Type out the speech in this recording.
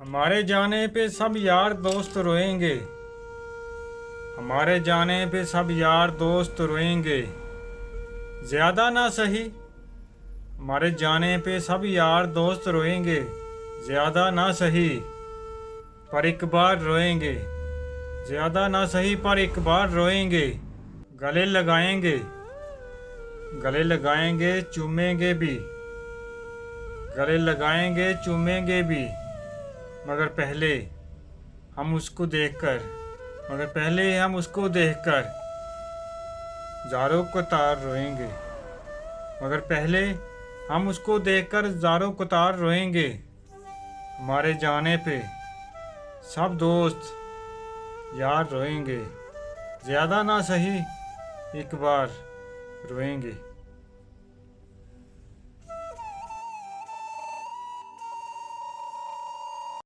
हमारे जाने पे सब यार दोस्त रोएंगे। हमारे जाने पे सब यार दोस्त रोएंगे। ज़्यादा ना सही। हमारे जाने पे सब यार दोस्त रोएंगे। ज़्यादा ना सही पर एक बार रोएंगे। ज़्यादा ना सही पर एक बार रोएंगे। गले लगाएंगे। गले लगाएंगे चूमेंगे भी। गले लगाएंगे चूमेंगे भी। मगर पहले हम उसको देखकर ज़ारों को तार रोएंगे। मगर पहले हम उसको देखकर ज़ारों को तार रोएंगे। हमारे जाने पे सब दोस्त यार रोएंगे। ज़्यादा ना सही एक बार रोएंगे।